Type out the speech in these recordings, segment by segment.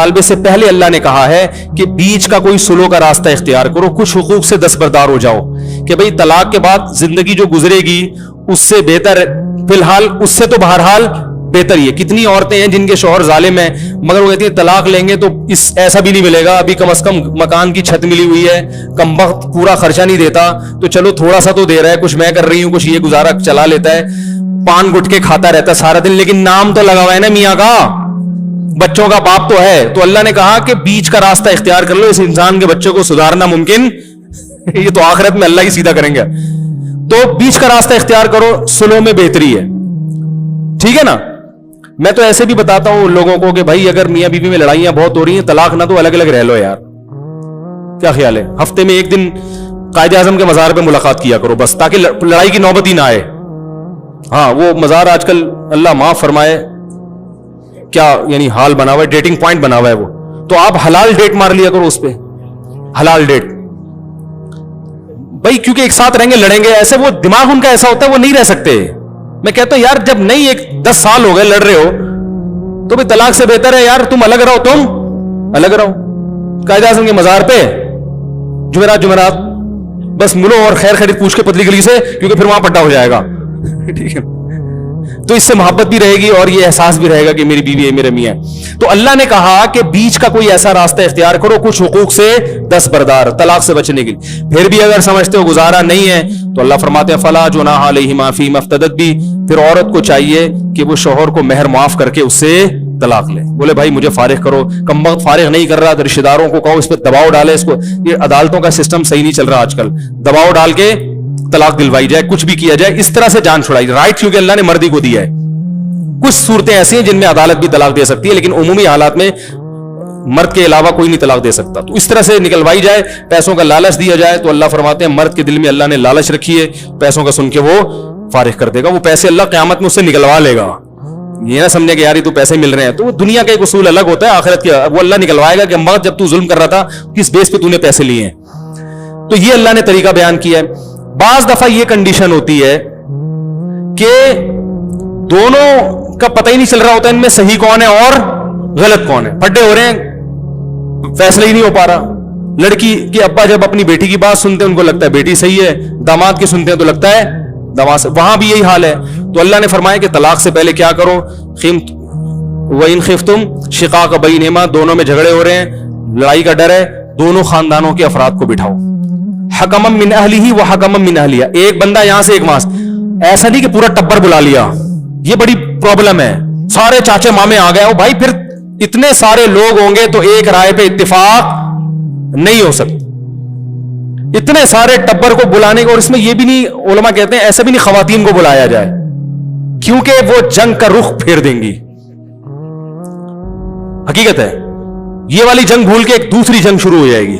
مطالبے سے پہلے اللہ نے کہا ہے کہ بیچ کا کوئی سلو کا راستہ اختیار کرو, کچھ حقوق سے دستبردار ہو جاؤ کہ بھئی طلاق کے بعد زندگی جو گزرے گی اس سے بہتر, فی الحال اس سے تو بہرحال بہتر ہی ہے. کتنی عورتیں ہیں جن کے شوہر ظالم ہیں مگر وہ کہتی ہیں طلاق لیں گے تو ایسا بھی نہیں ملے گا, ابھی کم از کم مکان کی چھت ملی ہوئی ہے, کم وقت پورا خرچہ نہیں دیتا تو چلو تھوڑا سا تو دے رہا ہے, کچھ میں کر رہی ہوں, کچھ یہ گزارا چلا لیتا ہے, پان گٹکے کھاتا رہتا ہے سارا دن, لیکن نام تو لگا ہوا ہے نا میاں کا, بچوں کا باپ تو ہے. تو اللہ نے کہا کہ بیچ کا راستہ اختیار کر لو, اس انسان کے بچوں کو سدھارنا ممکن یہ تو آخرت میں اللہ ہی سیدھا کریں گے. تو بیچ کا راستہ اختیار کرو, سلو میں بہتری ہے, ٹھیک ہے نا. میں تو ایسے بھی بتاتا ہوں لوگوں کو کہ بھائی اگر میاں بیوی میں لڑائیاں بہت ہو رہی ہیں, طلاق نہ تو الگ الگ رہ لو یار, کیا خیال ہے, ہفتے میں ایک دن قائد اعظم کے مزار پہ ملاقات کیا کرو بس, تاکہ لڑائی کی نوبت ہی نہ آئے. ہاں وہ مزار آج کل اللہ معاف فرمائے کیا یعنی حال بنا ہوا ہے, ڈیٹنگ پوائنٹ بنا ہوا ہے وہ, تو آپ حلال ڈیٹ مار لیا کرو اس پہ, حلال ڈیٹ بھائی, کیونکہ ایک ساتھ رہیں گے لڑیں گے, ایسے وہ دماغ ان کا ایسا ہوتا ہے وہ نہیں رہ سکتے. میں کہتا ہوں یار جب نہیں ایک 10 سال ہو گئے لڑ رہے ہو تو بھی طلاق سے بہتر ہے یار تم الگ رہو, تم الگ رہو قائد اعظم کے مزار پہ جمعرات بس ملو اور خیر خیریت پوچھ کے پتلی گلی سے, کیونکہ پھر وہاں پٹا ہو جائے گا, ٹھیک ہے. تو اس سے محبت بھی رہے گی اور یہ احساس بھی رہے گا کہ میری بیوی ہے میرا میاں. تو اللہ نے کہا کہ بیچ کا کوئی ایسا راستہ اختیار کرو, کچھ حقوق سے دستبردار, طلاق سے بچنے کے لیے. پھر بھی اگر سمجھتے ہو گزارا نہیں ہے تو اللہ فرماتے ہیں فلا جناح علیہما فیما افتدت بھی, پھر عورت کو چاہیے کہ وہ شوہر کو مہر معاف کر کے اس سے طلاق لے. بولے بھائی مجھے فارغ کرو, کم وقت فارغ نہیں کر رہا, تو رشتے داروں کو کہو اس پہ دباؤ ڈالے, اس کو, یہ عدالتوں کا سسٹم صحیح نہیں چل رہا آج کل, دباؤ ڈال کے طلاق دلوائی جائے, کچھ بھی کیا جائے, اس طرح سے جان چھڑائی جائے. رائٹ کیونکہ اللہ نے مردی کو دیا ہے. کچھ صورتیں ایسی ہیں جن میں عدالت بھی طلاق دے سکتی ہے, لیکن عمومی حالات میں مرد کے علاوہ کوئی نہیں طلاق دے سکتا. تو اس طرح سے نکلوائی جائے, پیسوں کا لالچ دیا جائے, تو اللہ فرماتے ہیں مرد کے دل میں اللہ نے لالچ رکھی ہے, پیسوں کا سن کے وہ فارغ کر دے گا, وہ پیسے اللہ قیامت میں اس سے نکلوا لے گا. یہ نہ سمجھے کہ یار تو پیسے مل رہے ہیں, تو وہ دنیا کا ایک اصول الگ ہوتا ہے, آخرت کا وہ اللہ نکلوائے گا کہ مرد جب تو ظلم کر رہا تھا کس بیس پہ تو نے پیسے لیے ہیں. تو یہ اللہ نے طریقہ بیان کیا ہے. بعض دفعہ یہ کنڈیشن ہوتی ہے کہ دونوں کا پتہ ہی نہیں چل رہا ہوتا ان میں صحیح کون ہے اور غلط کون ہے, پھڈے ہو رہے ہیں, فیصلہ ہی نہیں ہو پا رہا. لڑکی کے ابا جب اپنی بیٹی کی بات سنتے ہیں ان کو لگتا ہے بیٹی صحیح ہے, داماد کی سنتے ہیں تو لگتا ہے داماد سے, وہاں بھی یہی حال ہے. تو اللہ نے فرمایا کہ طلاق سے پہلے کیا کرو, وَإِنْ خِفْتُمْ شِقَاقَ بَيْنِهِمَا, دونوں میں جھگڑے ہو رہے ہیں, لڑائی کا ڈر ہے, دونوں خاندانوں کے افراد کو بٹھاؤ, حَكَمًا مِّنْ أَهْلِهِ وَحَكَمًا مِّنْ أَهْلِهَا, ایک بندہ یہاں سے ایک وہاں سے, ایسا نہیں کہ پورا ٹبر بلا لیا, یہ بڑی پرابلم ہے. سارے چاچے مامے آ گئے, بھائی پھر اتنے سارے لوگ ہوں گے تو ایک رائے پہ اتفاق نہیں ہو سکتا. اتنے سارے ٹبر کو بلانے کو, اور اس میں یہ بھی نہیں, علماء کہتے ہیں ایسا بھی نہیں خواتین کو بلایا جائے کیونکہ وہ جنگ کا رخ پھیر دیں گی. حقیقت ہے یہ والی جنگ بھول کے ایک دوسری جنگ شروع ہو جائے گی.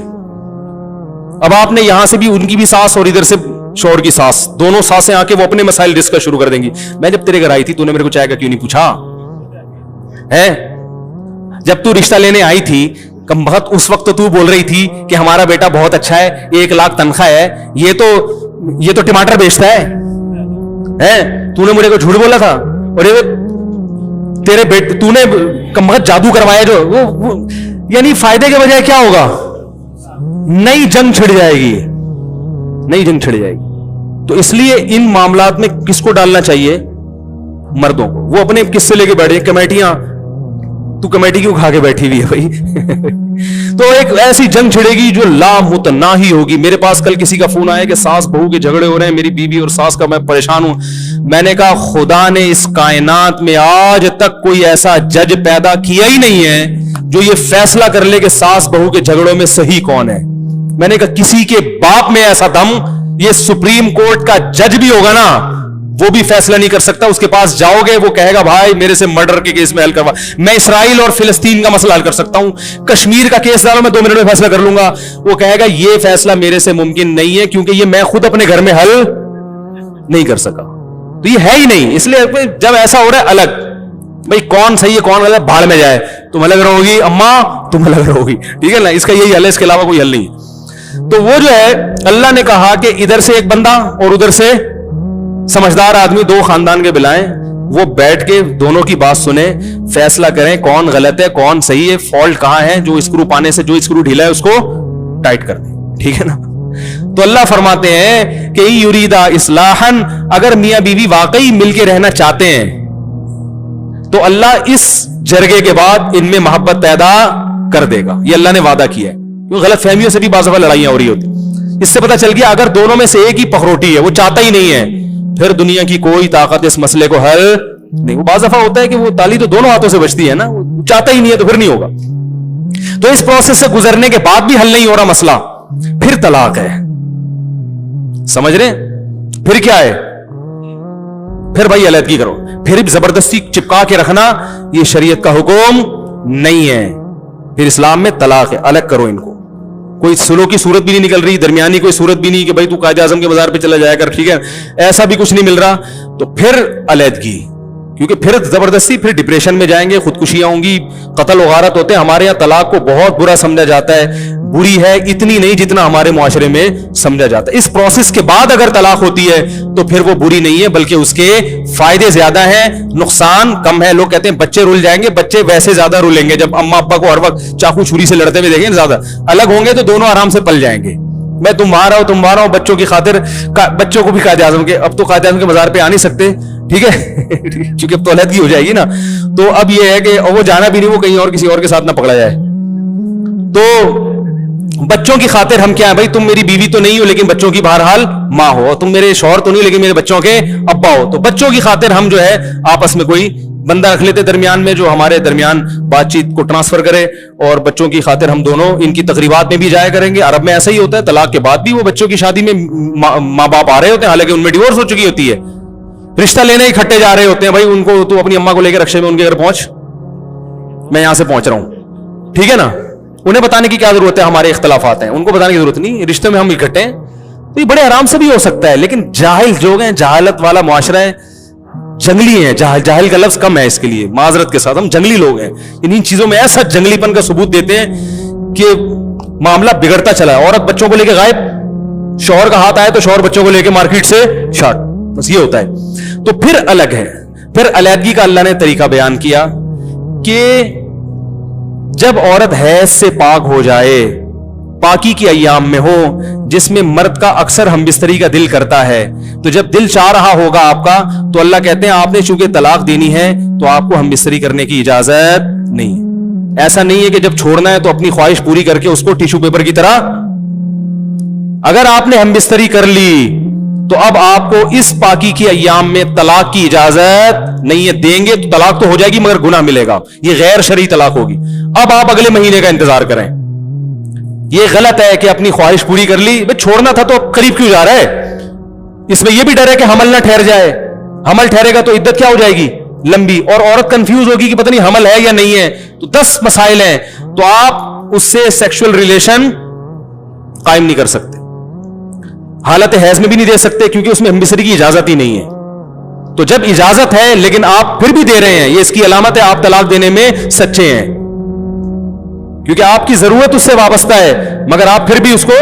اب آپ نے یہاں سے بھی ان کی بھی ساس اور ادھر سے شوہر کی ساس, دونوں ساسیں آ کے وہ اپنے مسائل ڈسکس شروع کر دیں گی. میں جب تیرے گھر آئی تھی تو نے میرے کو چائے کا کیوں نہیں پوچھا ہے, جب تو رشتہ لینے آئی تھی کم بخت اس وقت تو بول رہی تھی کہ ہمارا بیٹا بہت اچھا ہے, 1 لاکھ تنخواہ ہے, یہ تو ٹماٹر بیچتا ہے, تو نے مجھے کو جھوٹ بولا تھا, اور تیرے بیٹے تو نے کم بخت جادو کروایا جو, یعنی فائدے کے بجائے کیا ہوگا, نئی جنگ چھڑ جائے گی, نئی جنگ چھڑ جائے گی. تو اس لیے ان معاملات میں کس کو ڈالنا چاہیے, مردوں کو. وہ اپنے کس سے لے کے بیٹھے کمیٹیاں, تو کمیٹی کیوں کھا کے بیٹھی ہوئی ہے بھائی تو ایک ایسی جنگ چھڑے گی جو لامتناہی ہوگی. میرے پاس کل کسی کا فون آیا کہ ساس بہو کے جھگڑے ہو رہے ہیں, میری بیوی اور ساس کا, میں پریشان ہوں. میں نے کہا خدا نے اس کائنات میں آج تک کوئی ایسا جج پیدا کیا ہی نہیں ہے جو یہ فیصلہ کر لے کہ ساس بہو کے جھگڑوں میں صحیح کون ہے. میں نے کہا کسی کے باپ میں ایسا دم, یہ سپریم کورٹ کا جج بھی ہوگا نا وہ بھی فیصلہ نہیں کر سکتا. اس کے پاس جاؤ گے وہ کہے گا بھائی میرے سے مرڈر کے کیس میں حل کروا, میں اسرائیل اور فلسطین کا مسئلہ حل کر سکتا ہوں, کشمیر کا کیس ڈالو میں 2 منٹ میں فیصلہ کر لوں گا. وہ کہے گا یہ فیصلہ میرے سے ممکن نہیں ہے کیونکہ یہ میں خود اپنے گھر میں حل نہیں کر سکا. تو یہ ہے ہی نہیں. اس لیے جب ایسا ہو رہا ہے الگ, بھائی کون صحیح ہے کون غلط ہے, بھاڑ میں جائے, تم الگ رہو گی اماں, تم الگ رہو گی, ٹھیک ہے نا, اس کا یہی حل ہے, اس کے علاوہ کوئی حل نہیں. تو وہ جو ہے اللہ نے کہا کہ ادھر سے ایک بندہ اور ادھر سے سمجھدار آدمی 2 خاندان کے بلائیں, وہ بیٹھ کے دونوں کی بات سنیں, فیصلہ کریں کون غلط ہے کون صحیح ہے, فالٹ کہاں ہے, جو اسکرو پانے سے جو اسکرو ڈھیلا ہے اس کو ٹائٹ کر دیں. ٹھیک ہے نا. تو اللہ فرماتے ہیں کہ یریدا اصلاحا, اگر میاں بیوی واقعی مل کے رہنا چاہتے ہیں تو اللہ اس جرگے کے بعد ان میں محبت پیدا کر دے گا. یہ اللہ نے وعدہ کیا ہے. کیونکہ غلط فہمیوں سے بھی بعض دفعہ لڑائیاں ہو رہی ہوتی. اس سے پتہ چل گیا اگر دونوں میں سے ایک ہی پخروٹی ہے, وہ چاہتا ہی نہیں ہے, پھر دنیا کی کوئی طاقت اس مسئلے کو حل نہیں. وہ بعض دفعہ ہوتا ہے کہ وہ تالی تو دونوں ہاتھوں سے بچتی ہے نا, وہ چاہتا ہی نہیں ہے تو پھر نہیں ہوگا. تو اس پروسیس سے گزرنے کے بعد بھی حل نہیں ہو رہا مسئلہ, پھر طلاق ہے. سمجھ رہے ہیں؟ پھر کیا ہے؟ پھر بھائی علیحدگی کرو. پھر زبردستی چپکا کے رکھنا یہ شریعت کا حکم نہیں ہے. پھر اسلام میں طلاق ہے, الگ کرو ان کو. کوئی سلو کی صورت بھی نہیں نکل رہی, درمیانی کوئی صورت بھی نہیں کہ بھائی تو قائد اعظم کے مزار پہ چلا جایا کر, ٹھیک ہے, ایسا بھی کچھ نہیں مل رہا. تو پھر علیحدگی, کیونکہ پھر زبردستی پھر ڈپریشن میں جائیں گے, خودکشیاں ہوں گی, قتل و غارت ہوتے ہیں. ہمارے یہاں طلاق کو بہت برا سمجھا جاتا ہے. بری ہے اتنی نہیں جتنا ہمارے معاشرے میں سمجھا جاتا ہے. اس پروسیس کے بعد اگر طلاق ہوتی ہے تو پھر وہ بری نہیں ہے, بلکہ اس کے فائدے زیادہ ہیں, نقصان کم ہے. لوگ کہتے ہیں بچے رول جائیں گے, بچے ویسے زیادہ رولیں گے جب اما ابا کو ہر وقت چاقو چھری سے لڑتے ہوئے دیکھیں. زیادہ الگ ہوں گے تو دونوں آرام سے پل جائیں گے. میں تم وہاں رہا ہوں تم وہاں رہا ہوں, بچوں کی خاطر بچوں کو بھی قائد اعظم کے, اب تو قائد اعظم کے مزار پہ آ نہیں سکتے, ٹھیک ہے, کیونکہ اب تو علیحدگی ہو جائے گی نا. تو اب یہ ہے کہ وہ جانا بھی نہیں, وہ کہیں اور کسی اور کے ساتھ نہ پکڑا جائے. تو بچوں کی خاطر ہم کیا ہے بھائی, تم میری بیوی تو نہیں ہو لیکن بچوں کی بہرحال ماں ہو, تم میرے شوہر تو نہیں لیکن میرے بچوں کے ابا ہو. تو بچوں کی خاطر ہم جو ہے آپس میں کوئی بندہ رکھ لیتے درمیان میں, جو ہمارے درمیان بات چیت کو ٹرانسفر کرے, اور بچوں کی خاطر ہم دونوں ان کی تقریبات میں بھی جایا کریں گے. عرب میں ایسا ہی ہوتا ہے, طلاق کے بعد بھی وہ بچوں کی شادی میں ماں باپ آ رہے ہوتے ہیں, حالانکہ ان میں ڈیورس ہو چکی ہوتی ہے. رشتہ لینے اکٹھے جا رہے ہوتے ہیں, بھائی ان کو تو اپنی اما کو لے کے رکشے میں ان کے گھر پہنچ, میں یہاں سے پہنچ رہا ہوں, ٹھیک ہے نا. انہیں بتانے کی کیا ضرورت ہے, ہمارے اختلافات ہیں, ان کو بتانے کی ضرورت نہیں, رشتے میں ہم اکٹھے ہیں. تو یہ بڑے آرام سے بھی ہو سکتا ہے. لیکن جاہل جو ہیں, جہالت والا معاشرہ ہے, جنگلی ہیں, جاہل کا لفظ کم ہے اس کے لیے, معذرت کے ساتھ, ہم جنگلی لوگ ہیں. ان چیزوں میں ایسا جنگلی پن کا ثبوت دیتے ہیں کہ معاملہ بگڑتا چلا ہے. عورت بچوں کو لے کے غائب, شوہر کا ہاتھ آئے تو شوہر بچوں کو لے کے مارکیٹ سے شارٹ, بس یہ ہوتا ہے. تو پھر الگ ہے. پھر علیحدگی کا اللہ نے طریقہ بیان کیا کہ جب عورت حیض سے پاک ہو جائے, پاکی کی ایام میں ہو, جس میں مرد کا اکثر ہم بستری کا دل کرتا ہے, تو جب دل چاہ رہا ہوگا آپ کا, تو اللہ کہتے ہیں آپ نے چونکہ طلاق دینی ہے تو آپ کو ہم بستری کرنے کی اجازت نہیں ہے. ایسا نہیں ہے کہ جب چھوڑنا ہے تو اپنی خواہش پوری کر کے اس کو ٹیشو پیپر کی طرح, اگر آپ نے ہم بستری کر لی تو اب آپ کو اس پاکی کی ایام میں طلاق کی اجازت نہیں ہے. دیں گے تو طلاق تو ہو جائے گی مگر گناہ ملے گا, یہ غیر شرعی طلاق ہوگی. اب آپ اگلے مہینے کا انتظار کریں. یہ غلط ہے کہ اپنی خواہش پوری کر لی, بھئی چھوڑنا تھا تو قریب کیوں جا رہا ہے. اس میں یہ بھی ڈر ہے کہ حمل نہ ٹھہر جائے, حمل ٹھہرے گا تو عدت کیا ہو جائے گی, لمبی, اور عورت کنفیوز ہوگی کہ پتہ نہیں حمل ہے یا نہیں ہے. تو 10 مسائل ہیں, تو آپ اس سے سیکشل ریلیشن قائم نہیں کر سکتے, حالت حیض میں بھی نہیں دے سکتے, کیونکہ اس میں ہمبستری کی اجازت ہی نہیں ہے. تو جب اجازت ہے لیکن آپ پھر بھی دے رہے ہیں, یہ اس کی علامت ہے آپ طلاق دینے میں سچے ہیں, کیونکہ آپ کی ضرورت اس سے وابستہ ہے, مگر آپ پھر بھی اس کو,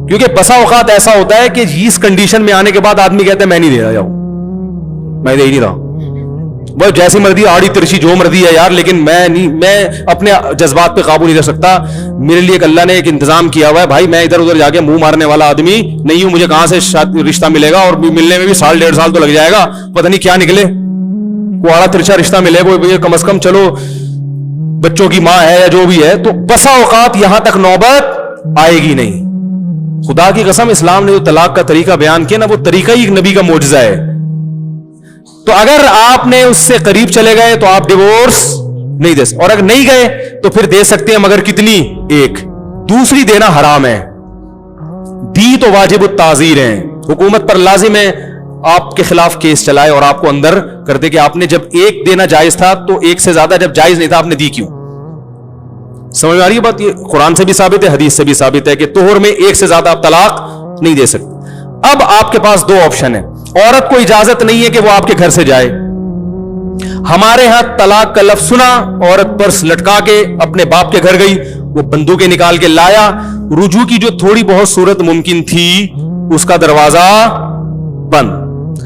کیونکہ بسا اوقات ایسا ہوتا ہے کہ اس کنڈیشن میں آنے کے بعد آدمی کہتا ہے میں نہیں دے رہا, جاؤ میں دے ہی نہیں رہا, وہ جیسی مرضی آڑی ترشی جو مرضی ہے یار, لیکن میں اپنے جذبات پہ قابو نہیں رکھ سکتا. میرے لیے اللہ نے ایک انتظام کیا ہوا ہے بھائی, میں ادھر ادھر جا کے منہ مارنے والا آدمی نہیں ہوں. مجھے کہاں سے رشتہ ملے گا, اور ملنے میں بھی 1.5 سال تو لگ جائے گا, پتہ نہیں کیا نکلے, وہ آڑا ترچا رشتہ ملے, وہ کم از کم چلو بچوں کی ماں ہے یا جو بھی ہے. تو بسا اوقات یہاں تک نوبت آئے گی نہیں. خدا کی قسم, اسلام نے جو طلاق کا طریقہ بیان کیا نا, وہ طریقہ ہی ایک نبی کا معجزہ ہے. تو اگر آپ نے اس سے قریب چلے گئے تو آپ ڈیورس نہیں دے سکتے, اور اگر نہیں گئے تو پھر دے سکتے ہیں, مگر کتنی, ایک. دوسری دینا حرام ہے, دی تو واجب التعزیر ہیں, حکومت پر لازم ہے آپ کے خلاف کیس چلائے اور آپ کو اندر کر دے کہ آپ نے جب ایک دینا جائز تھا تو ایک سے زیادہ جب جائز نہیں تھا آپ نے دی کیوں. سمجھ میں آ رہی ہے بات؟ یہ قرآن سے بھی ثابت ہے, حدیث سے بھی ثابت ہے کہ طہر میں ایک سے زیادہ آپ طلاق نہیں دے سکتے. اب آپ کے پاس 2 آپشن ہیں. عورت کو اجازت نہیں ہے کہ وہ آپ کے گھر سے جائے. ہمارے ہاں طلاق کا لفظ سنا, عورت پرس لٹکا کے اپنے باپ کے گھر گئی, وہ بندوقیں نکال کے لایا, رجوع کی جو تھوڑی بہت صورت ممکن تھی اس کا دروازہ بند.